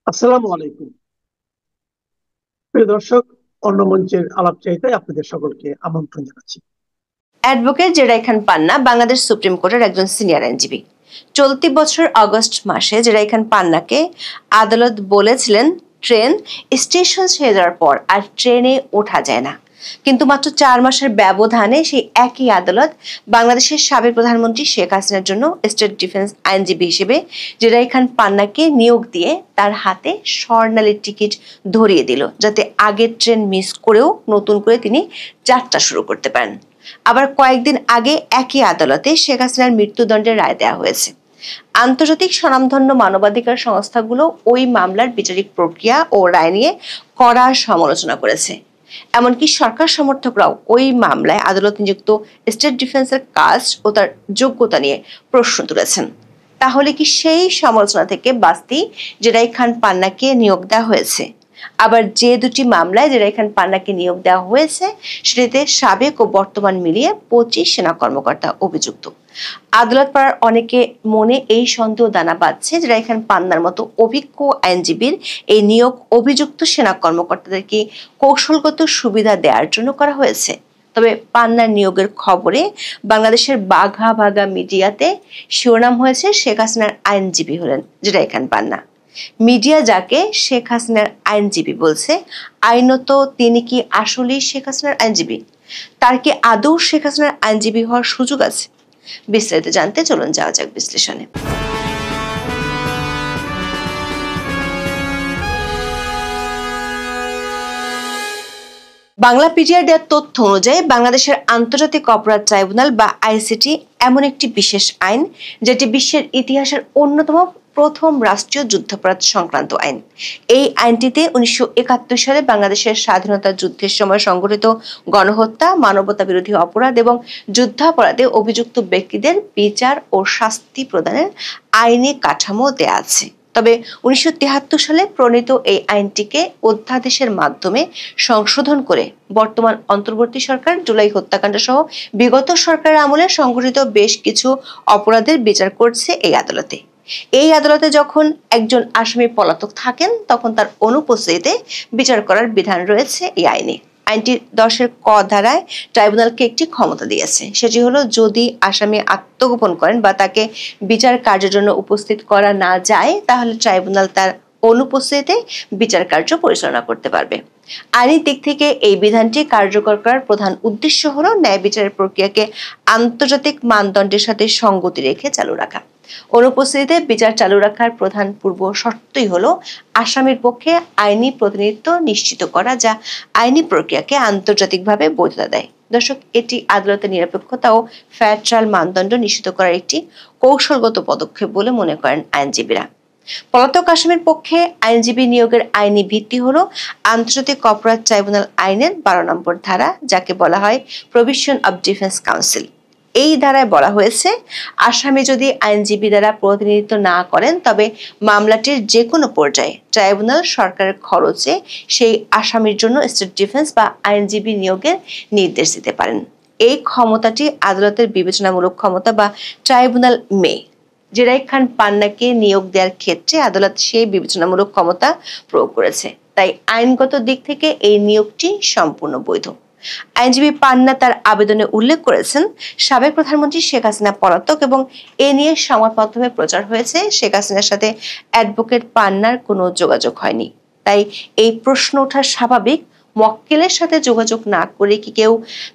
আসসালামু আলাইকুম। প্রিয় দর্শক, অন্য মঞ্চের আলাপচারিতায় আপনাদের সকলকে আমন্ত্রণ জানাচ্ছি। অ্যাডভোকেট জেরাই খান পান্না বাংলাদেশ সুপ্রিম কোর্টের একজন সিনিয়র আইনজীবী। চলতি বছর আগস্ট মাসে জেরাই খান পান্নাকে আদালত বলেছিলেন ট্রেন স্টেশন ছেড়ে যাওয়ার পর আর ট্রেনে ওঠা যায় না, কিন্তু মাত্র 4 মাসের ব্যবধানে সেই একই আদালত বাংলাদেশের সাবেক প্রধানমন্ত্রী শেখ হাসিনার জন্য স্টেট ডিফেন্স আইনজীবী হিসেবে জেরাই খান পান্নাকে নিয়োগ দিয়ে তার হাতে স্বর্ণালী টিকিট ধরিয়ে দিল, যাতে আগের ট্রেন মিস করেও নতুন করে তিনি যাত্রা শুরু করতে পারেন। আবার কয়েকদিন আগে একই আদালতে শেখ হাসিনার মৃত্যুদণ্ডের রায় দেওয়া হয়েছে। আন্তর্জাতিক স্বনামধন্য মানবাধিকার সংস্থাগুলো ওই মামলার বিচারিক প্রক্রিয়া ও রায় নিয়ে কড়া সমালোচনা করেছে। এমনকি সরকার সমর্থকরাও ওই মামলায় আদালত নিযুক্ত স্টেট ডিফেন্সের কাজ ও তার যোগ্যতা নিয়ে প্রশ্ন তুলেছেন। তাহলে কি সেই সমালোচনা থেকে বাঁচতেই জেরাই খান পান্নাকে নিয়োগ দেওয়া হয়েছে? আবার যে দুটি মামলায় জেরাই খান পান্নাকে নিয়োগ দেওয়া হয়েছে সেটিতে সাবেক ও বর্তমান মিলিয়ে 25 সেনা কর্মকর্তা অভিযুক্ত। আদালত পাড়ার অনেকে মনে এই সন্দেহ দানা বাঁধছে জেরাই খান পান্নার মতো অভিজ্ঞ আইনজীবীর এই নিয়োগ অভিযুক্ত সেনা কর্মকর্তাদেরকে কৌশলগত সুবিধা দেওয়ার জন্য করা হয়েছে। তবে পান্নার নিয়োগের খবরে বাংলাদেশের বাঘা বাঘা মিডিয়াতে শিরোনাম হয়েছে শেখ হাসিনার আইনজীবী হলেন জেরাই খান পান্না। মিডিয়া যাকে শেখ হাসিনার আইনজীবী বলছে, আইনত তিনি কি আসলেই শেখ হাসিনার আইনজীবী? তার কি আদৌ শেখ হাসিনার আইনজীবী হওয়ার সুযোগ আছে? বিস্তারিত জানতে চলুন যাওয়া যাক বিশ্লেষণে। বাংলাপিডিয়ার দেওয়া তথ্য অনুযায়ী বাংলাদেশের আন্তর্জাতিক অপরাধ ট্রাইব্যুনাল বা আইসিটি এমন একটি বিশেষ আইন যেটি বিশ্বের ইতিহাসের অন্যতম প্রথম রাষ্ট্রীয় যুদ্ধাপরাধ সংক্রান্ত আইন। এই আইনটিতে 1971 সালে বাংলাদেশের স্বাধীনতা যুদ্ধের সময় সংঘটিত গণহত্যা, মানবতা বিরোধী অপরাধ এবং যুদ্ধাপরাধে অভিযুক্ত ব্যক্তিদের বিচার ও শাস্তি প্রদানের আইনি কাঠামো দেয়া আছে। তবে 1973 সালে প্রণীত এই আইনটিকে অধ্যাদেশের মাধ্যমে সংশোধন করে বর্তমান অন্তর্বর্তী সরকার জুলাই হত্যাকাণ্ড সহ বিগত সরকারের আমলে সংঘটিত বেশ কিছু অপরাধের বিচার করছে এই আদালতে। এই আদালতে যখন একজন আসামি পলাতক থাকেন তখন তার অনুপস্থিতিতে বিচার করার বিধান রয়েছে এই আইনে। আইনটির 10 ক ধারায় ট্রাইব্যুনালকে একটি ক্ষমতা দিয়েছে, সেটি হলো যদি আসামি আত্মগোপন করেন বা তাকে বিচার কার্যের জন্য উপস্থিত করা না যায় তাহলে ট্রাইব্যুনাল তার অনুপস্থিতিতে বিচার কার্য পরিচালনা করতে পারবে। আইনি দিক থেকে এই বিধানটি কার্যকর করার প্রধান উদ্দেশ্য হলো ন্যায় বিচারের প্রক্রিয়াকে আন্তর্জাতিক মানদণ্ডের সাথে সঙ্গতি রেখে চালু রাখা। অনুপস্থিতিতে বিচার চালু রাখার প্রধান পূর্ব শর্তই হলো আসামির পক্ষে আইনি প্রতিনিধিত্ব নিশ্চিত করা, যা আইনি প্রক্রিয়াকে আন্তর্জাতিকভাবে বৈধতা দেয়। দর্শক, এটি আদালতের নিরপেক্ষতা ও ফেয়ার ট্রায়াল মানদণ্ড নিশ্চিত করার একটি কৌশলগত পদক্ষেপ বলে মনে করেন আইনজীবীরা। পলাতক আসামির পক্ষে আইনজীবী নিয়োগের আইনি ভিত্তি হলো আন্তর্জাতিক অপরাধ ট্রাইব্যুনাল আইনের 12 নম্বর ধারা, যাকে বলা হয় প্রভিশন অব ডিফেন্স কাউন্সিল। এই ধারায় বলা হয়েছে, আসামি যদি আইনজীবী দ্বারা প্রতিনিধিত্ব না করেন তবে মামলাটির যে কোনো পর্যায়ে ট্রাইব্যুনাল সরকারের খরচে সেই আসামির জন্য স্টেট ডিফেন্স বা আইনজীবী নিয়োগের নির্দেশ দিতে পারেন। এই ক্ষমতাটি আদালতের বিবেচনামূলক ক্ষমতা বা ট্রাইব্যুনাল মে। জেরাই খান পান্নাকে নিয়োগ দেওয়ার ক্ষেত্রে আদালত সেই বিবেচনামূলক ক্ষমতা প্রয়োগ করেছে, তাই আইনগত দিক থেকে এই নিয়োগটি সম্পূর্ণ বৈধ। আইনজীবী পান্না তার আবেদনে উল্লেখ করেছেন, সাবেক প্রধানমন্ত্রী শেখ হাসিনা পলাতক এবং এ নিয়ে সংবাদ মাধ্যমে প্রচার হয়েছে শেখ হাসিনার সাথে অ্যাডভোকেট পান্নার কোনো যোগাযোগ হয়নি। তাই এই প্রশ্ন ওঠা স্বাভাবিক, মক্কেলের সাথে যোগাযোগ না করে কি কেউ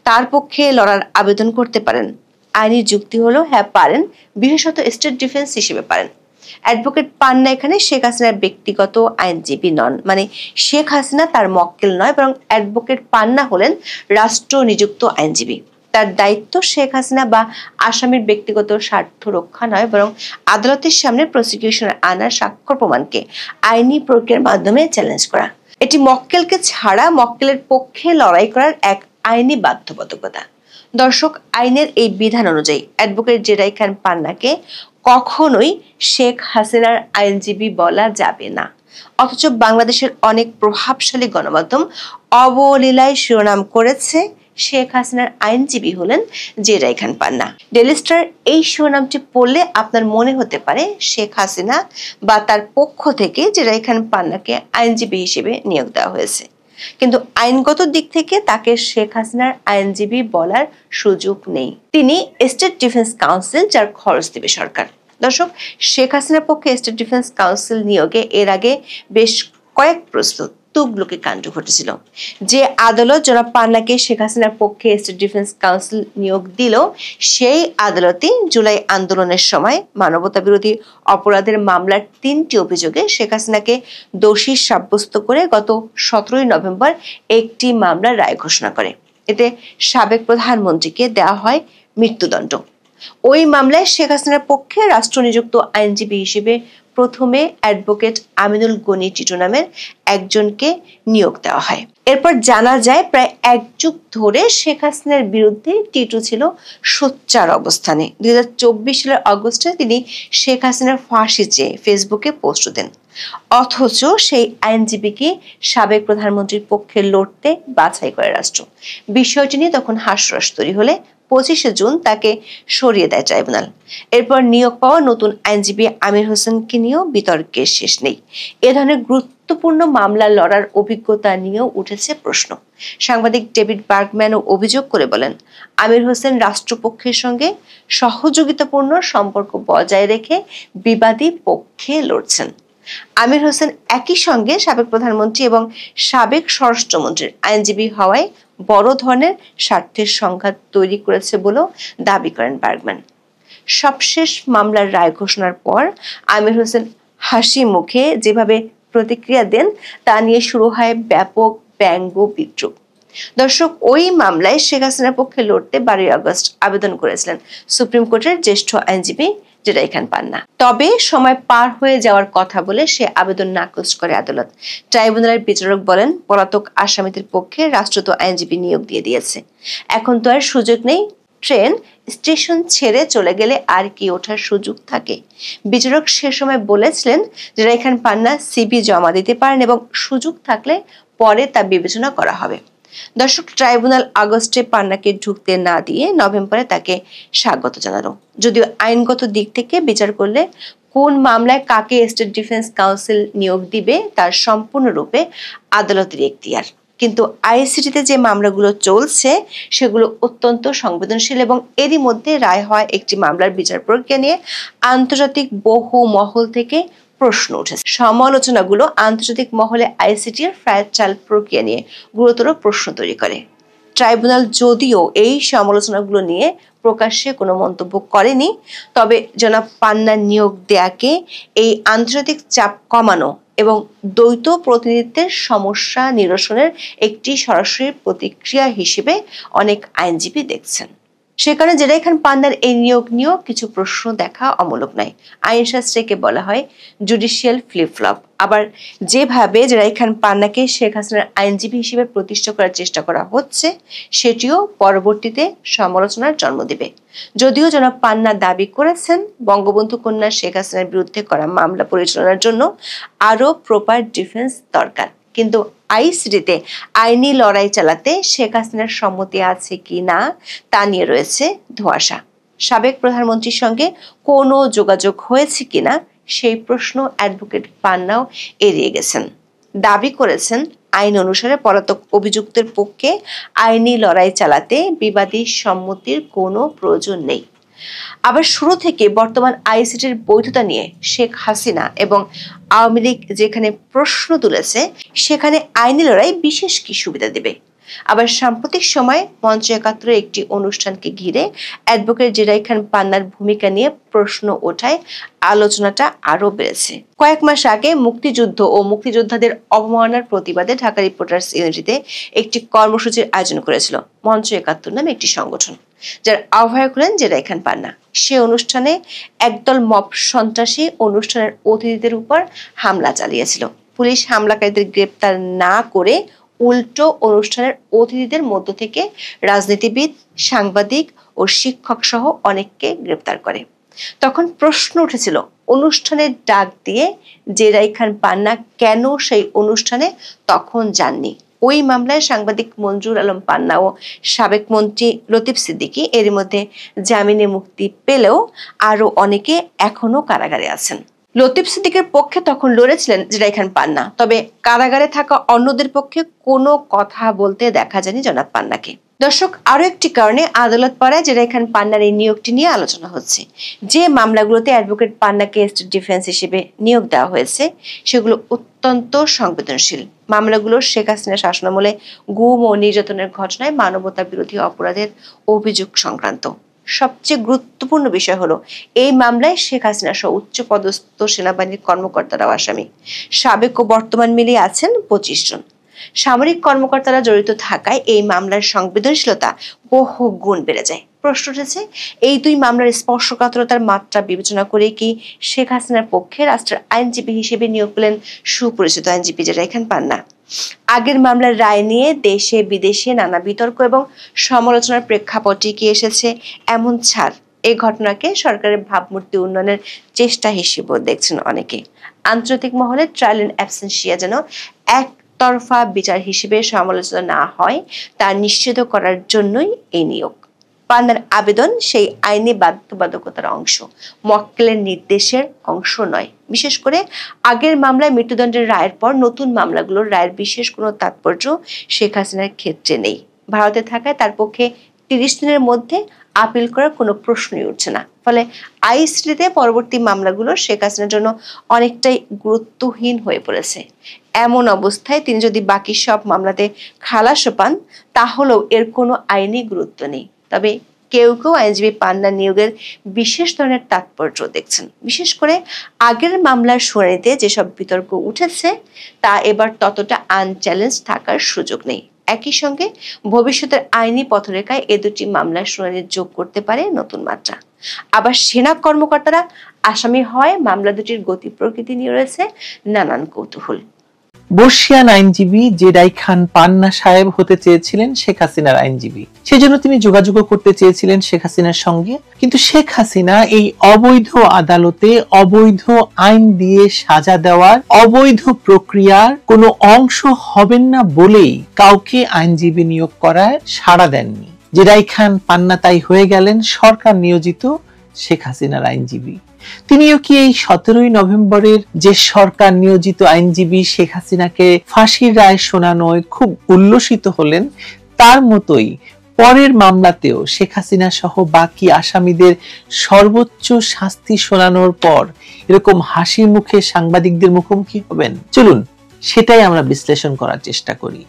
তার পক্ষে লড়ার আবেদন করতে পারেন? আইনি যুক্তি হলো হ্যাঁ পারেন, বিশেষত স্টেট ডিফেন্স হিসেবে পারেন। অ্যাডভোকেট পান্না এখানে শেখ হাসিনার ব্যক্তিগত আইনজীবী নন, মানে শেখ হাসিনা তার মক্কেল নয়, বরং অ্যাডভোকেট পান্না হলেন রাষ্ট্র নিযুক্ত আইনজীবী। তার দায়িত্ব শেখ হাসিনা বা আসামির ব্যক্তিগত স্বার্থ রক্ষা নয়, বরং আদালতের সামনে প্রসিকিউশনের আনার স্বাক্ষর প্রমাণকে আইনি প্রক্রিয়ার মাধ্যমে চ্যালেঞ্জ করা। এটি মক্কেলকে ছাড়া মক্কেলের পক্ষে লড়াই করার এক আইনি বাধ্যবাধকতা। দর্শক, আইনের এই বিধান অনুযায়ী অ্যাডভোকেট জেরাই খান পান্নাকে কখনোই শেখ হাসিনার আইনজীবী বলা যাবে না। অথচ বাংলাদেশের অনেক প্রভাবশালী গণমাধ্যম অবলীলায় শিরোনাম করেছে শেখ হাসিনার আইনজীবী হলেন জেরাই খান পান্না। ডেইলি স্টার এই শিরোনামটি পড়লে আপনার মনে হতে পারে শেখ হাসিনা বা তার পক্ষ থেকে জেরাই খান পান্নাকে আইনজীবী হিসেবে নিয়োগ দেওয়া হয়েছে, কিন্তু আইনগত দিক থেকে তাকে শেখ হাসিনার আইনজীবী বলার সুযোগ নেই। তিনি স্টেট ডিফেন্স কাউন্সিল, যার খরচ দেবে সরকার। দর্শক, শেখ হাসিনার পক্ষে স্টেট ডিফেন্স কাউন্সিল নিয়োগে এর আগে বেশ কয়েক তুগলকি কাণ্ড ঘটেছিল। যে আদালত জনাব পান্নাকে শেখ হাসিনার পক্ষে স্টেট ডিফেন্স কাউন্সিল নিয়োগ দিল, সেই আদালতই জুলাই আন্দোলনের সময় মানবতা বিরোধী অপরাধের মামলার 3টি অভিযোগে শেখ হাসিনাকে দোষী সাব্যস্ত করে গত 17 নভেম্বর একটি মামলার রায় ঘোষণা করে। এতে সাবেক প্রধানমন্ত্রীকে দেওয়া হয় মৃত্যুদণ্ড। ওই মামলায় শেখ হাসিনার পক্ষে রাষ্ট্রনিযুক্ত আইনজীবী হিসেবে প্রথমে অ্যাডভোকেট আমিনুল গনি টিটু নামের একজনকে নিয়োগ দেওয়া হয়। এরপর জানা যায় প্রায় 1 যুগ ধরে শেখ হাসিনার বিরুদ্ধে টিটু ছিল সোচ্চার অবস্থানে। 2024 সালের অগস্টে তিনি শেখ হাসিনার ফাঁসি চেয়ে ফেসবুকে পোস্ট দেন, অথচ সেই আইনজীবীকে সাবেক প্রধানমন্ত্রীর পক্ষে লড়তে বাছাই করে রাষ্ট্র। বিষয়টি নিয়ে তখন হাস্যরস তৈরি হলে 25 জুন তাকে সরিয়ে দেয় ট্রাইব্যুনাল। এরপর নিয়োগ পাওয়া নতুন আইনজীবী আমির হোসেনকে নিয়েও বিতর্কের শেষ নেই। এ ধরনের গুরুত্বপূর্ণ মামলা লড়ার অভিজ্ঞতা নিয়েও উঠেছে প্রশ্ন। সাংবাদিক ডেভিড বার্গম্যানও অভিযোগ করে বলেন, আমির হোসেন রাষ্ট্রপক্ষের সঙ্গে সহযোগিতাপূর্ণ সম্পর্ক বজায় রেখে বিবাদী পক্ষে লড়ছেন। আমির হোসেন একই সঙ্গে সাবেক প্রধানমন্ত্রী এবং সাবেক স্বরাষ্ট্রমন্ত্রীর আইনজীবী হওয়ায় বড় ধরনের স্বার্থের সংঘাত তৈরি করেছে বলেও দাবি করেন বার্গম্যান। সবশেষ মামলার রায় ঘোষণার পর আমির হোসেন হাসি মুখে যেভাবে প্রতিক্রিয়া দেন তা নিয়ে শুরু হয় ব্যাপক ব্যঙ্গ বিদ্রুপ। দর্শক, ওই মামলায় শেখ হাসিনার পক্ষে লড়তে 12 আগস্ট আবেদন করেছিলেন সুপ্রিম কোর্টের জ্যেষ্ঠ আইনজীবী জেরাই খান পান্না। তবে সময় পার হয়ে যাওয়ার কথা বলে সে আবেদন নাকচ করে আদালত। ট্রাইব্যুনালের বিচারক বলেন, পলাতক আসামিদের পক্ষে রাষ্ট্র তো আইনজীবী নিয়োগ দিয়ে দিয়েছে, এখন তো আর সুযোগ নেই। ট্রেন স্টেশন ছেড়ে চলে গেলে আর কি ওঠার সুযোগ থাকে? বিচারক সে সময় বলেছিলেন জেরাই খান পান্না সিভি জমা দিতে পারেন এবং সুযোগ থাকলে পরে তা বিবেচনা করা হবে। দর্শক, ট্রাইব্যুনাল আগস্টে পান্নাকে ঢুকতে না দিয়ে নভেম্বরে তাকে স্বাগত জানালো। যদিও আইনগত দিক থেকে বিচার করলে কোন মামলায় কাকে স্টেট ডিফেন্স কাউন্সিল নিয়োগ দিবে তার সম্পূর্ণরূপে আদালতের এখতিয়ার, কিন্তু আইসিটিতে যে মামলাগুলো চলছে সেগুলো অত্যন্ত সংবেদনশীল এবং এরই মধ্যে রায় হয় একটি মামলার বিচার প্রক্রিয়া নিয়ে আন্তর্জাতিক বহু মহল থেকে প্রশ্ন উঠেছে। সমালোচনাগুলো আন্তর্জাতিক মহলে আইসিটির ফেয়ার ট্রায়াল প্রক্রিয়া নিয়ে গুরুতর প্রশ্ন তৈরি করে। ট্রাইব্যুনাল যদিও এই সমালোচনাগুলো নিয়ে প্রকাশ্যে কোনো মন্তব্য করেনি, তবে জনাব পান্নার নিয়োগ দেয়াকে এই আন্তর্জাতিক চাপ কমানো এবং দ্বৈত প্রতিনিধিত্বের সমস্যা নিরসনের একটি সরাসরি প্রতিক্রিয়া হিসেবে অনেক আইনজীবী দেখছেন। সে কারণে জেরাই খান পান্নার এই নিয়োগ নিয়েও কিছু প্রশ্ন দেখা অমূলক নয়। আইনশাস্ত্রকে বলা হয় জুডিশিয়াল ফ্লিপ-ফ্লপ। আবার যেভাবে জেরাই খান পান্নাকে শেখ হাসিনার আইনজীবী হিসেবে প্রতিষ্ঠা করার চেষ্টা করা হচ্ছে, সেটিও পরবর্তীতে সমালোচনার জন্ম দেবে। যদিও জনাব পান্না দাবি করেছেন বঙ্গবন্ধু কন্যা শেখ হাসিনার বিরুদ্ধে করা মামলা পরিচালনার জন্য আরো প্রপার ডিফেন্স দরকার, কিন্তু আইসিটিতে আইনি লড়াই চালাতে শেখ হাসিনার সম্মতি আছে কি না তা নিয়ে রয়েছে ধোঁয়াশা। সাবেক প্রধানমন্ত্রীর সঙ্গে কোনো যোগাযোগ হয়েছে কিনা সেই প্রশ্ন অ্যাডভোকেট পান্নাও এড়িয়ে গেছেন। দাবি করেছেন আইন অনুসারে পলাতক অভিযুক্তের পক্ষে আইনি লড়াই চালাতে বিবাদী সম্মতির কোনো প্রয়োজন নেই। আবার শুরু থেকে বর্তমান আইসিটির বৈধতা নিয়ে শেখ হাসিনা এবং আওয়ামী লীগ যেখানে প্রশ্ন তুলেছে, সেখানে আইনি লড়াই বিশেষ কি সুবিধা দেবে? আবার সাম্প্রতিক সময় মঞ্চ ৭১ একটি অনুষ্ঠানকে ঘিরে অ্যাডভোকেট জেরাই খান পান্নার ভূমিকা নিয়ে প্রশ্ন ওঠায় আলোচনাটা আরো বেড়েছে। কয়েক মাস আগে মুক্তিযুদ্ধ ও মুক্তিযোদ্ধাদের অবমাননার প্রতিবাদে ঢাকা রিপোর্টার্স ইউনিটিতে একটি কর্মসূচির আয়োজন করেছিল মঞ্চ ৭১ নামে একটি সংগঠন, যার আহ্বায়ক হলেন জেরাই খান পান্না। সে অনুষ্ঠানে একদল মব সন্ত্রাসী অনুষ্ঠানের অতিথিদের উপর হামলা চালিয়েছিল। পুলিশ হামলাকারীদের গ্রেপ্তার না করে উল্টো অনুষ্ঠানের অতিথিদের মধ্য থেকে রাজনীতিবিদ, সাংবাদিক ও শিক্ষক সহ অনেককে গ্রেপ্তার করে। তখন প্রশ্ন উঠেছিল, অনুষ্ঠানের ডাক দিয়ে জেরাই খান পান্না কেন সেই অনুষ্ঠানে তখন যাননি? ওই মামলায় সাংবাদিক মঞ্জুর আলম পান্না ও সাবেক মন্ত্রী লতিফ সিদ্দিকী এর মধ্যে জামিনে মুক্তি পেলেও আরো অনেকে এখনো কারাগারে আছেন। লতিফ সিদ্দিকের পক্ষে তখন লড়েছিলেন জেরাই খান পান্না, তবে কারাগারে থাকা অন্যদের পক্ষে কোনো কথা বলতে দেখা যায়নি জনাব পান্নাকে। দর্শক, আরো একটি কারণে আদালত পাড়ায় জেরাই খান পান্নার এই নিয়োগটি নিয়ে আলোচনা হচ্ছে। যে মামলাগুলোতে অ্যাডভোকেট পান্নাকে স্টেট ডিফেন্স হিসেবে নিয়োগ দেওয়া হয়েছে সেগুলো অত্যন্ত সংবেদনশীল। মামলাগুলো শেখ হাসিনা শাসনামলে গুম ও নির্যাতনের ঘটনায় মানবতা বিরোধী অপরাধের অভিযোগ সংক্রান্ত। সবচেয়ে গুরুত্বপূর্ণ বিষয় হলো এই মামলায় শেখ হাসিনা সহ উচ্চ পদস্থ সেনাবাহিনীর কর্মকর্তারাও আসামি। সাবেক ও বর্তমান মিলিয়ে আছেন 25 জন। সামরিক কর্মকর্তারা জড়িত থাকায় এই মামলার সংবেদনশীলতা বহু গুণ বেড়ে যায়। প্রশ্ন উঠেছে, এই দুই মামলার স্পর্শকাতরতার মাত্রা বিবেচনা করে কি শেখ হাসিনার পক্ষে রাষ্ট্রের আইনজীবী হিসেবে নিয়োগ পেলেন সুপরিচিত আইনজীবী জেরাই খান পান্না? আগের মামলার রায় নিয়ে দেশে বিদেশে নানা বিতর্ক এবং সমালোচনার প্রেক্ষাপটে কি এসেছে এমন ছাড় এই ঘটনাকে সরকারের ভাবমূর্তি উন্নয়নের চেষ্টা হিসেবেও দেখছেন অনেকে। আন্তর্জাতিক মহলে ট্রায়াল ইন অ্যাবসেন্সিয়া যেন একতরফা বিচার হিসেবে সমালোচনা না হয় তা নিশ্চিত করার জন্যই এই নিয়োগ। পান্নার আবেদন সেই আইনি বাধ্যবাধকতার অংশ, মক্কেলের নির্দেশের অংশ নয়। বিশেষ করে আগের মামলায় মৃত্যুদণ্ডের রায়ের পর নতুন মামলাগুলোর রায়ের বিশেষ কোনো তাৎপর্য শেখ হাসিনার ক্ষেত্রে নেই। ভারতে থাকায় তার পক্ষে 30 দিনের মধ্যে আপিল করার কোনো প্রশ্নই উঠছে না। ফলে আইসিটিতে পরবর্তী মামলাগুলো শেখ হাসিনার জন্য অনেকটাই গুরুত্বহীন হয়ে পড়েছে। এমন অবস্থায় তিনি যদি বাকি সব মামলাতে খালাসও পান তাহলেও এর কোনো আইনি গুরুত্ব নেই। তবে কেউ কেউ আইনজীবী পান্না নিয়োগের বিশেষ ধরনের তাৎপর্য দেখছেন। বিশেষ করে আগের মামলার শুনানিতে যেসব বিতর্ক উঠেছে তা এবার ততটা আনচ্যালেঞ্জ থাকার সুযোগ নেই। একই সঙ্গে ভবিষ্যতের আইনি পথরেখায় এ দুটি মামলার শুনানি যোগ করতে পারে নতুন মাত্রা। আবার সেনা কর্মকর্তারা আসামি হয় মামলা দুটির গতি প্রকৃতি নিয়ে রয়েছে নানান কৌতূহল। বর্ষিয়ান আইনজীবী জেরাই খান পান্না সাহেব হতে চেয়েছিলেন শেখ হাসিনার আইনজীবী। সেজন্য তিনি যোগাযোগ করতে চেয়েছিলেন শেখ হাসিনার সঙ্গে। কিন্তু শেখ হাসিনা এই অবৈধ আদালতে অবৈধ আইন দিয়ে সাজা দেওয়ার অবৈধ প্রক্রিয়ার কোনো অংশ হবেন না বলেই কাউকে আইনজীবী নিয়োগ করার সাড়া দেননি। জেরাই খান পান্না তাই হয়ে গেলেন সরকার নিয়োজিত শেখ হাসিনার আইনজীবী। তিনিও কি এই 17ই নভেম্বরের যে সরকার নিয়োজিত আইনজীবী শেখ হাসিনাকে ফাঁসির রায় শোনানোয় খুব উল্লসিত হলেন, তার মতোই পরের মামলাতেও শেখ হাসিনা সহ বাকি আসামিদের সর্বোচ্চ শাস্তি শোনানোর পর এরকম হাসি মুখে সাংবাদিকদের মুখোমুখি হবেন? চলুন সেটাই আমরা বিশ্লেষণ করার চেষ্টা করি।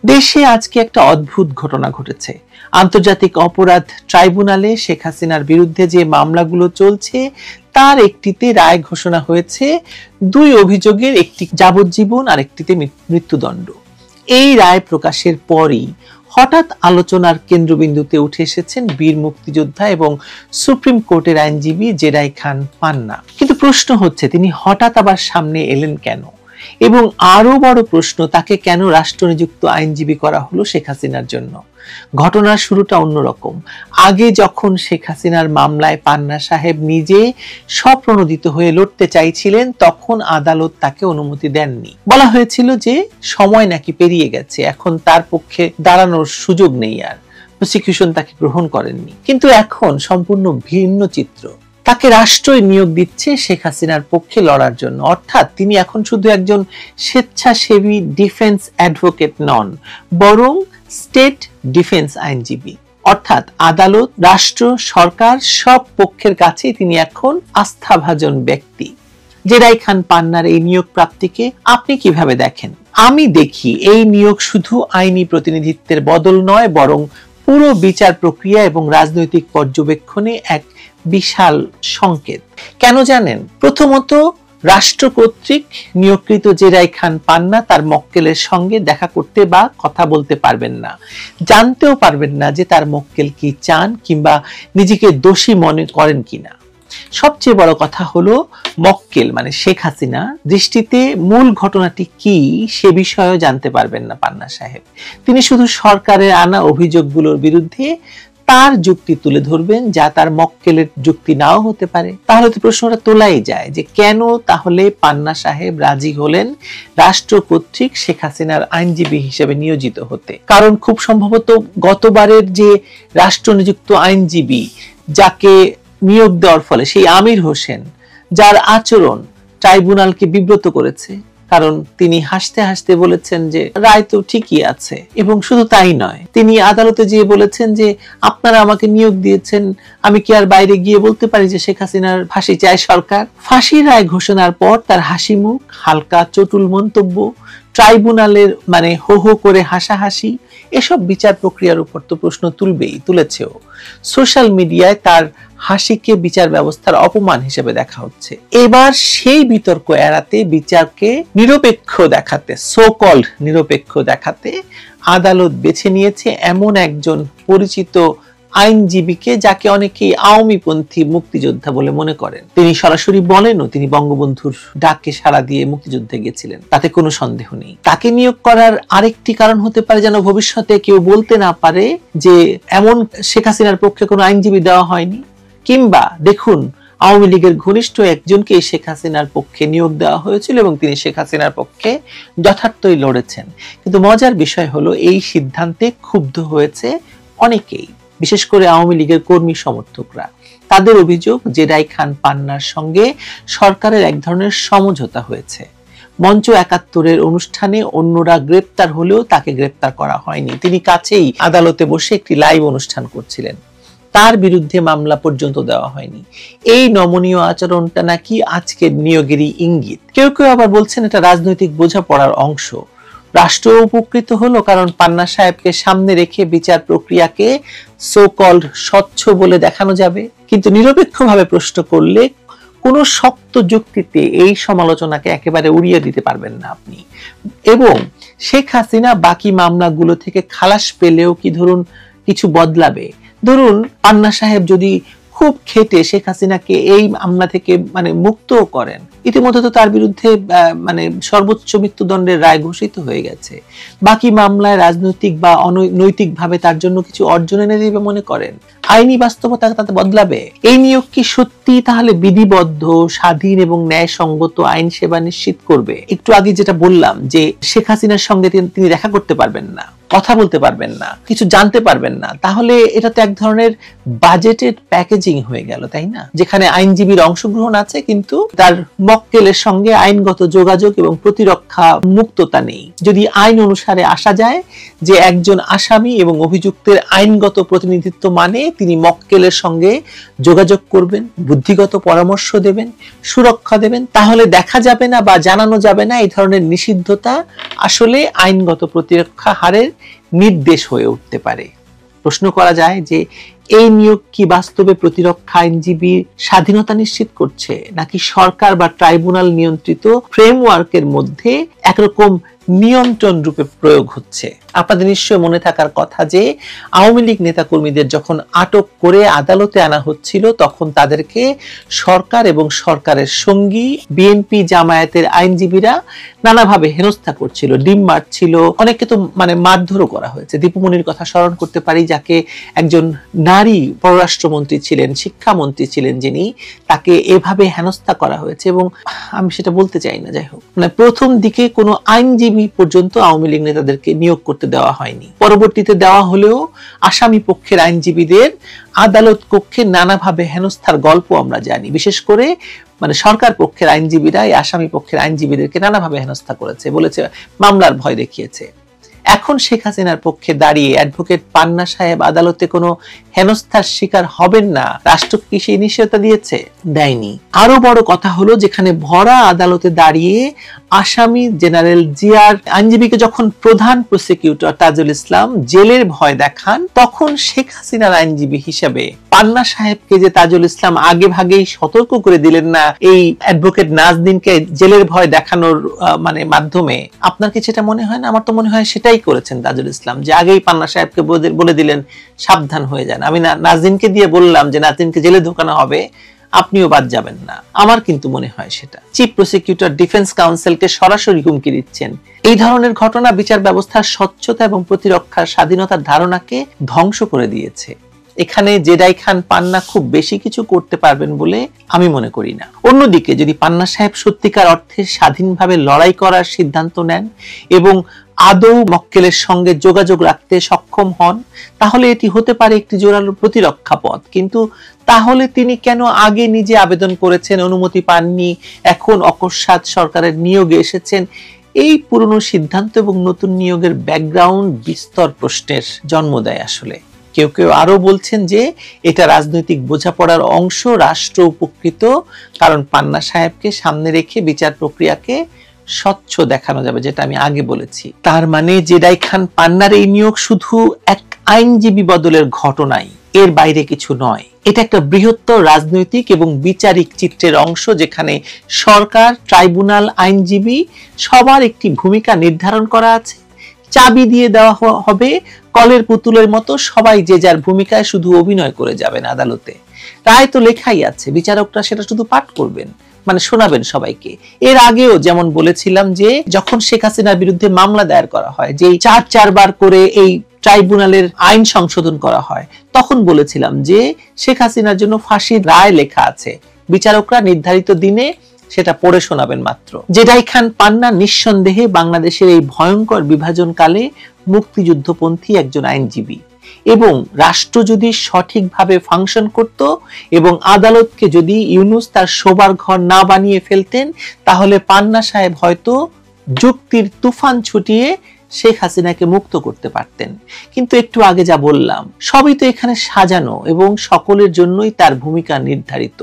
দেশে আজকে একটা অদ্ভুত ঘটনা ঘটেছে। আন্তর্জাতিক অপরাধ ট্রাইব্যুনালে শেখ হাসিনার বিরুদ্ধে যে মামলাগুলো চলছে তার একটিতে রায় ঘোষণা হয়েছে। 2 অভিযোগের একটি যাবজ্জীবন আর একটিতে মৃত্যুদণ্ড। এই রায় প্রকাশের পরই হঠাৎ আলোচনার কেন্দ্রবিন্দুতে উঠে এসেছেন বীর মুক্তিযোদ্ধা এবং সুপ্রিম কোর্টের আইনজীবী জেরাই খান পান্না। কিন্তু প্রশ্ন হচ্ছে, তিনি হঠাৎ আবার সামনে এলেন কেন? এবং আরো বড় প্রশ্ন, তাকে কেন রাষ্ট্রনিযুক্ত আইনজীবী করা হলো শেখ হাসিনার জন্য? ঘটনার শুরুটা অন্যরকম। আগে যখন শেখ হাসিনার মামলায় পান্না সাহেব নিজে স্বপ্রণোদিত হয়ে লড়তে চাইছিলেন তখন আদালত তাকে অনুমতি দেননি। বলা হয়েছিল যে সময় নাকি পেরিয়ে গেছে, এখন তার পক্ষে দাঁড়ানোর সুযোগ নেই, আর প্রসিকিউশন তাকে গ্রহণ করেননি। কিন্তু এখন সম্পূর্ণ ভিন্ন চিত্র। তাকে রাষ্ট্রই নিয়োগ দিচ্ছে শেখ হাসিনার পক্ষে লড়ার জন্য। অর্থাৎ তিনি এখন শুধু একজন স্বেচ্ছাসেবী ডিফেন্স অ্যাডভোকেট নন, বরং স্টেট ডিফেন্স আইনজীবী। অর্থাৎ আদালত, রাষ্ট্র, সরকার সব পক্ষের কাছে তিনি এখন আস্থাভাজন ব্যক্তি। জেরাই খান পান্নার এই নিয়োগ প্রাপ্তিকে আপনি কিভাবে দেখেন? আমি দেখি এই নিয়োগ শুধু আইনি প্রতিনিধিত্বের বদল নয়, বরং পুরো বিচার প্রক্রিয়া এবং রাজনৈতিক পর্যবেক্ষণে এক বিশাল সংকেত। কেন জানেন? প্রথমত, রাষ্ট্র কর্তৃক নিয়োগকৃত জেরাই খান পান্না তার মক্কেলের সঙ্গে দেখা করতে বা কথা বলতে পারবেন না, জানতেও পারবেন না যে তার মক্কেল কি চান কিংবা নিজেকে দোষী মনে করেন কিনা। সবচেয়ে বড় কথা হলো, মক্কেল মানে শেখ হাসিনা দৃষ্টিতে মূল ঘটনাটি কি সে বিষয়েও জানতে পারবেন না পান্না সাহেব। তিনি শুধু সরকারের আনা অভিযোগগুলোর বিরুদ্ধে তার যুক্তি তুলে ধরবেন, যা তার মক্কেলের যুক্তি নাও হতে পারে। তাহলে তো প্রশ্নটা তোলাই যায় যে কেন তাহলে পান্না সাহেব রাজি হলেন রাষ্ট্র কর্তৃক শেখ হাসিনার আইনজীবী হিসেবে নিয়োজিত হতে। কারণ খুব সম্ভবত গতবারের যে রাষ্ট্র নিযুক্ত আইনজীবী যাকে নিয়োগ দেওয়ার ফলে সেই আমির হোসেন, যার আচরণ ট্রাইব্যুনালকে বিব্রত করেছে, কারণ তিনি হাসতে হাসতে বলেছেন যে রায় তো ঠিকই আছে, এবং শুধু তাই নয়, তিনি আদালতে গিয়ে বলেছেন যে আপনারা আমাকে নিয়োগ দিয়েছেন, আমি কি আর বাইরে গিয়ে বলতে পারি যে শেখ হাসিনার ফাঁসি চায় সরকার? ফাঁসির রায় ঘোষণার পর তার হাসি মুখ, হালকা চটুল মন্তব্য, ট্রাইব্যুনালের হো হো করে হাসাহাসি, এসব বিচার প্রক্রিয়ার উপর তো প্রশ্ন তুলেছেও। সোশ্যাল মিডিয়ায় তার হাসিকে বিচার ব্যবস্থার অপমান হিসেবে দেখা হচ্ছে। এবার সেই বিতর্ক এড়াতে, বিচারকে নিরপেক্ষ দেখাতে, সো কল্ড নিরপেক্ষ দেখাতে আদালত বেছে নিয়েছে এমন একজন পরিচিত আইনজীবীকে যাকে অনেকেই আওয়ামীপন্থী মুক্তিযোদ্ধা বলে মনে করেন। তিনি সরাসরি বলেনও তিনি বঙ্গবন্ধুর ডাকে সাড়া দিয়ে মুক্তিযুদ্ধে গেছিলেন, তাতে কোনো সন্দেহ নেই। তাকে নিয়োগ করার আরেকটি কারণ হতে পারে যেন ভবিষ্যতে কেউ বলতে না পারে যে এমন শেখ হাসিনার পক্ষে কোনো আইনজীবী দেওয়া হয়নি, কিংবা দেখুন আওয়ামী লীগের ঘনিষ্ঠ একজনকে শেখ হাসিনার পক্ষে নিয়োগ দেওয়া হয়েছিল এবং তিনি শেখ হাসিনার পক্ষে যথার্থই লড়েছেন। কিন্তু মজার বিষয় হলো এই সিদ্ধান্তে ক্ষুব্ধ হয়েছে অনেকেই, বিশেষ করে আওয়ামী লীগের কর্মী সমর্থকরা। তাদের অভিযোগ জেরাই খান পান্নার সঙ্গে সরকারের এক ধরনের সমঝোতা হয়েছে। মঞ্চ ৭১-এর অনুষ্ঠানে অন্যরা গ্রেপ্তার হলেও তাকে গ্রেপ্তার করা হয়নি। তিনি কাছেই আদালতে বসে একটি লাইভ অনুষ্ঠান করছিলেন, তার বিরুদ্ধে মামলা পর্যন্ত দেওয়া হয়নি। এই নমনীয় আচরণটা নাকি আজকের নিয়োগেরই ইঙ্গিত। কেউ কেউ আবার বলছেন এটা রাজনৈতিক বোঝাপড়ার অংশ। রাষ্ট্র উপকৃত হলো কারণ পান্না সাহেবকে সামনে রেখে বিচার প্রক্রিয়াকে সো কল্ড স্বচ্ছ বলে দেখানো যাবে। কিন্তু নিরপেক্ষভাবে প্রশ্ন করলে কোন শক্ত যুক্তিতে এই সমালোচনাকে একেবারে উড়িয়ে দিতে পারবেন না আপনি। এবং শেখ হাসিনা বাকি মামলাগুলো থেকে খালাস পেলেও কি ধরুন কিছু বদলাবে? ধরুন পান্না সাহেব যদি খুব খেটে শেখ হাসিনাকে এই মামলা থেকে মুক্ত করেন, ইতিমধ্যে তো তার বিরুদ্ধে সর্বোচ্চ মৃত্যুদণ্ডের রায় ঘোষিত হয়ে গেছে, বাকি মামলায় রাজনৈতিক বা অনৈতিক ভাবে তার জন্য কিছু অর্জন এনে দেবে মনে করেন, আইনি বাস্তবতা তাতে বদলাবে? এই নিয়োগ কি সত্যি তাহলে বিধিবদ্ধ, স্বাধীন এবং ন্যায়সঙ্গত আইন সেবা নিশ্চিত করবে? একটু আগে যেটা বললাম যে শেখ হাসিনার সঙ্গে তিনি দেখা করতে পারবেন না, কথা বলতে পারবেন না, কিছু জানতে পারবেন না, তাহলে এটা তো এক ধরনের বাজেটেড প্যাকেজিং হয়ে গেল, তাই না? যেখানে আইনজীবীর অংশগ্রহণ আছে কিন্তু তার মক্কেলের সঙ্গে আইনগত যোগাযোগ এবং প্রতিরক্ষা মুক্ততা নেই। যদি আইন অনুসারে আসা যায় যে একজন আসামি এবং অভিযুক্তের আইনগত প্রতিনিধিত্ব মানে তিনি মক্কেলের সঙ্গে যোগাযোগ করবেন, বুদ্ধিগত পরামর্শ দেবেন, সুরক্ষা দেবেন, তাহলে দেখা যাবে না বা জানানো যাবে না এই ধরনের নিষিদ্ধতা আসলে আইনগত প্রতিরক্ষা হারের নির্দেশ হয়ে উঠতে পারে। প্রশ্ন করা যায় যে এই নিয়োগ কি বাস্তবে প্রতিরক্ষা আইনজীবীর স্বাধীনতা নিশ্চিত করছে, নাকি সরকার বা ট্রাইব্যুনাল নিয়ন্ত্রিত ফ্রেমওয়ার্কের মধ্যে একরকম নিয়ন্ত্রণ রূপে প্রয়োগ হচ্ছে? আপনাদের নিশ্চয় মনে থাকার কথা যে আওয়ামী লীগ নেতাকর্মীদের যখন আটক করে আদালতে আনা হচ্ছিল তখন তাদেরকে সরকার এবং সরকারের সঙ্গী বিএনপি জামায়াতের আইনজীবীরা নানাভাবে হেনস্থা করছিল, ডিম মারছিল, অনেককে তো মারধরও করা হয়েছে। দীপুমনির কথা স্মরণ করতে পারি, যাকে একজন নারী পররাষ্ট্রমন্ত্রী ছিলেন, শিক্ষামন্ত্রী ছিলেন যিনি, তাকে এভাবে হেনস্থা করা হয়েছে। এবং আমি সেটা বলতে চাই না, যাই হোক, প্রথম দিকে কোনো আইনজীবী পর্যন্ত আওয়ামী লীগ নেতাদেরকে নিয়োগ করতে দেওয়া হয়নি। পরবর্তীতে দেওয়া হলেও আসামি পক্ষের আইনজীবীদের আদালত কক্ষে নানাভাবে হেনস্থার গল্প আমরা জানি। বিশেষ করে সরকার পক্ষের আইনজীবীরা এই আসামি পক্ষের আইনজীবীদেরকে নানাভাবে হেনস্থা করেছে, বলেছে মামলার ভয় দেখিয়েছে। এখন শেখ হাসিনার পক্ষে দাঁড়িয়ে অ্যাডভোকেট পান্না সাহেব আদালতে কোনো হেনস্থার শিকার হবেন না, রাষ্ট্র কি সেই নিশ্চয়তা দিয়েছে? দেয়নি। আরো বড় কথা হলো, যেখানে ভরা আদালতে দাঁড়িয়ে আসামি জেনারেল জিয়ার আইনজীবীকে যখন প্রধান প্রসিকিউটর তাজুল ইসলাম জেলের ভয় দেখান, তখন শেখ হাসিনার আইনজীবী হিসেবে পান্না সাহেবকে যে তাজুল ইসলাম আগে ভাগেই সতর্ক করে দিলেন না এই অ্যাডভোকেট নাজনীনকে জেলের ভয় দেখানোর মাধ্যমে, আপনার কি সেটা মনে হয় না? আমার তো মনে হয় সেটাই করেছেন তাজুল ইসলাম, যে আগেই পান্না সাহেবকে বলে দিলেন সাবধান হয়ে যান, আমি নাজনীনকে দিয়ে বললাম যে নাজনীনকে জেলে ঢোকানো হবে, আপনিও বাদ যাবেন না। আমার কিন্তু মনে হয় সেটা চিফ প্রসিকিউটর ডিফেন্স কাউন্সিলকে সরাসরি হুমকি দিচ্ছেন। এই ধরনের ঘটনা বিচার ব্যবস্থার স্বচ্ছতা এবং প্রতিরক্ষার স্বাধীনতার ধারণাকে ধ্বংস করে দিয়েছে। এখানে জেডাই খান পান্না খুব বেশি কিছু করতে পারবেন বলে আমি মনে করি না। অন্যদিকে যদি পান্না সাহেব সত্যিকার অর্থে স্বাধীনভাবে লড়াই করার সিদ্ধান্ত নেন এবং আদৌ মক্কেলের সঙ্গে যোগাযোগ রাখতে সক্ষম হন, তাহলে এটি হতে পারে একটি জোরালো প্রতিরক্ষা পথ। কিন্তু তাহলে তিনি কেন আগে নিজে আবেদন করেছেন, অনুমতি পাননি, এখন অকস্মাৎ সরকারের নিয়োগে এসেছেন? এই পুরনো সিদ্ধান্ত এবং নতুন নিয়োগের ব্যাকগ্রাউন্ড বিস্তর প্রশ্নের জন্ম দেয়। আসলে কেউ কেউ আরো বলছেন যে এটা রাজনৈতিক বোঝাপড়ার অংশ, রাষ্ট্র উপকৃত, কারণ পান্না সাহেবকে সামনে রেখে বিচার প্রক্রিয়াকে স্বচ্ছ দেখানো যাবে, যেটা আমি আগে বলেছি। তার মানে জেডাই খান পান্নার এই নিয়োগ শুধু এক আইনজীবী বদলের ঘটনাই, এর বাইরে কিছু নয়। এটা একটা বৃহত্তর রাজনৈতিক এবং বিচারিক চিত্রের অংশ, যেখানে সরকার, ট্রাইব্যুনাল, আইনজীবী সবার একটি ভূমিকা নির্ধারণ করা আছে। চাবি দিয়ে দেওয়া হবে কলের পুতুলের মতো, সবাই যে যার ভূমিকায় শুধু অভিনয় করে যাবেন আদালতে। রায় তো লেখাই আছে, বিচারকরা সেটা শুধু পাঠ করবেন, মানে শোনাবেন সবাইকে। এর আগেও যেমন বলেছিলাম যে যখন শেখ হাসিনার বিরুদ্ধে মামলা দায়ের করা হয়, যে চারবার করে এই ট্রাইব্যুনালের আইন সংশোধন করা হয়, তখন বলেছিলাম যে শেখ হাসিনার জন্য ফাঁসির রায় লেখা আছে, বিচারকরা নির্ধারিত দিনে সেটা পড়ে শোনাবেন মাত্র। জেডাই খান পান্না নিঃসন্দেহে বাংলাদেশের এই ভয়ঙ্কর বিভাজনকালে মুক্তিযুদ্ধপন্থী একজন আইনজীবী, এবং রাষ্ট্র যদি সঠিকভাবে ফাংশন করত এবং আদালতকে যদি ইউনূস তার শোবার ঘর না বানিয়ে ফেলতেন, তাহলে পান্না সাহেব হয়তো যুক্তির তুফান ছুটিয়ে শেখ হাসিনাকে মুক্ত করতে পারতেন। কিন্তু একটু আগে যা বললাম, সবই তো এখানে সাজানো এবং সকলের জন্যই তার ভূমিকা নির্ধারিত।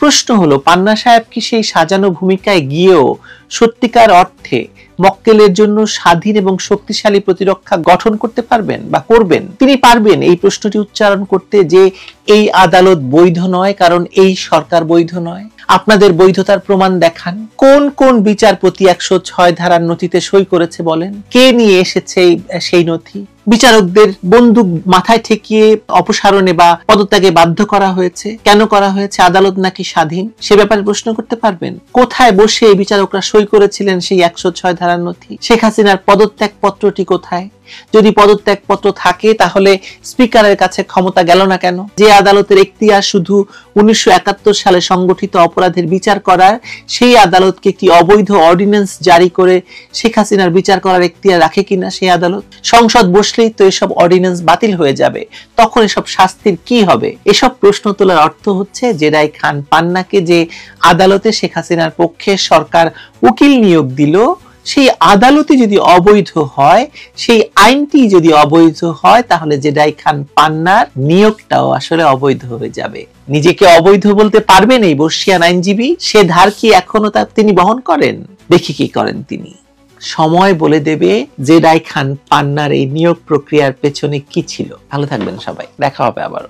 প্রশ্ন হলো, পান্না সাহেব কি সেই সাজানো ভূমিকায় গিয়েও সত্যিকার অর্থে মক্কেলের জন্য স্বাধীন এবং শক্তিশালী প্রতিরক্ষা গঠন করতে পারবেন বা করবেন? তিনি পারবেন এই প্রশ্নটি উচ্চারণ করতে যে এই আদালত বৈধ নয় কারণ এই সরকার বৈধ নয়? আপনাদের বৈধতার প্রমাণ দেখান। কোন কোন বিচারপতি 106 ধারার নথিতে সই করেছে বলেন? কে নিয়ে এসেছে সেই নথি? বিচারকদের বন্দুক মাথায় ঠেকিয়ে অপসারণে বা পদত্যাগে বাধ্য করা হয়েছে। কেন করা হয়েছে? আদালত নাকি স্বাধীন? সে ব্যাপারে প্রশ্ন করতে পারবেন? কোথায় বসে বিচারকরা সই করেছিলেন সেই 106 ধারার নথি? শেখ হাসিনার পদত্যাগ পত্রটি কোথায়? যদি পদত্যাগ পত্র থাকে, তাহলে স্পিকারের কাছে ক্ষমতা গেল না কেন? যে আদালতের এখতিয়ার শুধু 1971 সালে সংগঠিত অপরাধের বিচার করার, সেই আদালতকে কি অবৈধ অর্ডিন্যান্স জারি করে শেখ হাসিনার বিচার করার এখতিয়ার রাখে কিনা সেই আদালত? সংসদ বসলেই তো এসব অর্ডিন্যান্স বাতিল হয়ে যাবে, তখন এসব শাস্তির কি হবে? এসব প্রশ্ন তোলার অর্থ হচ্ছে জেডাই খান পান্নাকে যে আদালতে শেখ হাসিনার পক্ষে সরকার উকিল নিয়োগ দিল, সেই আদালতে যদি অবৈধ হয়, সেই আইনটি যদি অবৈধ হয়, তাহলে জেডাই খান পান্নার নিয়োগটাও আসলে অবৈধ হয়ে যাবে। নিজেকে অবৈধ বলতে পারবেন এই বর্ষিয়ান আইনজীবী? সে ধার কি এখনো তিনি বহন করেন? দেখি কি করেন তিনি। সময় বলে দেবে জেডাই খান পান্নার এই নিয়োগ প্রক্রিয়ার পেছনে কি ছিল। ভালো থাকবেন সবাই, দেখা হবে আবার।